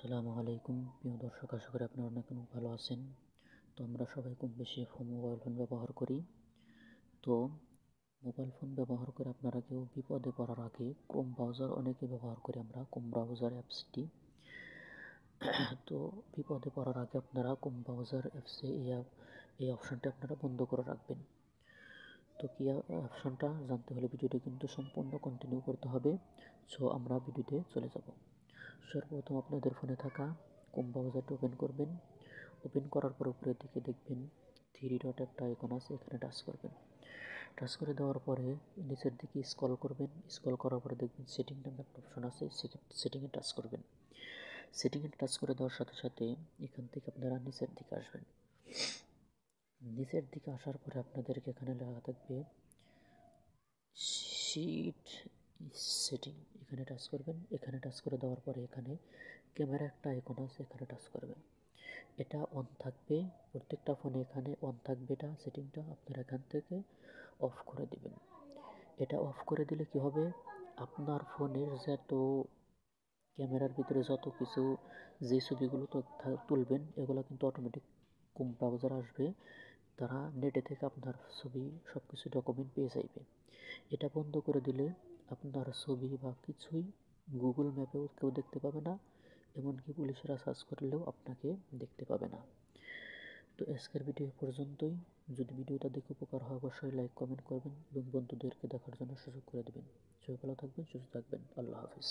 আসসালামু আলাইকুম প্রিয় দর্শক, আশা করি আপনারা অনেক ভালো আছেন। তো আমরা সবাই কম বেশি মোবাইল ফোন ব্যবহার করি। তো মোবাইল ফোন ব্যবহার করে আপনারা কেউ বিপদে পড়ার আগে ক্রোম ব্রাউজার অনেকে ব্যবহার করি আমরা, ক্রোম ব্রাউজার অ্যাপসটি। তো বিপদে পড়ার আগে আপনারা ক্রোম ব্রাউজার অ্যাপসে এই অপশানটি আপনারা বন্ধ করে রাখবেন। তো কি অপশানটা জানতে হলে ভিডিওটি কিন্তু সম্পূর্ণ কন্টিনিউ করতে হবে। সো আমরা ভিডিওতে চলে যাব। সর্বপ্রথম আপনাদের ফোনে থাকা ক্রোম ব্রাউজারটি ওপেন করবেন। ওপেন করার পর উপরের দিকে দেখবেন থ্রি ডট একটা আইকন আছে, এখানে টাচ করবেন। টাচ করে দেওয়ার পরে নিচের দিকে স্ক্রল করবেন। স্ক্রল করার পরে দেখবেন সেটিং নামে একটা অপশন আছে, সেটিংয়ে টাচ করবেন। সেটিংয়ে টাচ করে দেওয়ার সাথে সাথে এখান থেকে আপনারা নিচের দিকে আসবেন। নিচের দিকে আসার পরে আপনাদেরকে এখানে লেখা থাকবে শিট সেটিং, এখানে টাচ করবেন। এখানে টাচ করে দেওয়ার পরে এখানে ক্যামেরা একটা আইকন আছে, এখানে টাচ করবেন। এটা অন থাকবে, প্রত্যেকটা ফোনে এখানে অন থাকবে। এটা সেটিংটা আপনারা এখান থেকে অফ করে দিবেন। এটা অফ করে দিলে কি হবে, আপনার ফোনের যত ক্যামেরার ভিতরে যত কিছু যে ছবিগুলো তুলবেন এগুলো কিন্তু অটোমেটিক ক্রোম ব্রাউজার আসবে, তারা নেটে থেকে আপনার ছবি সব কিছু ডকুমেন্ট পেয়ে যাইবে। এটা বন্ধ করে দিলে আপনার ছবি বা কিছুই গুগল ম্যাপেও কেউ দেখতে পাবে না, এমনকি পুলিশেরা সার্চ করলেও আপনাকে দেখতে পাবে না। তো আজকের ভিডিও পর্যন্তই। যদি ভিডিওটা দেখে উপকার হয় অবশ্যই লাইক কমেন্ট করবেন এবং বন্ধুদেরকে দেখার জন্য সুযোগ করে দেবেন। সবাই ভালো থাকবেন, সুস্থ থাকবেন। আল্লাহ হাফিজ।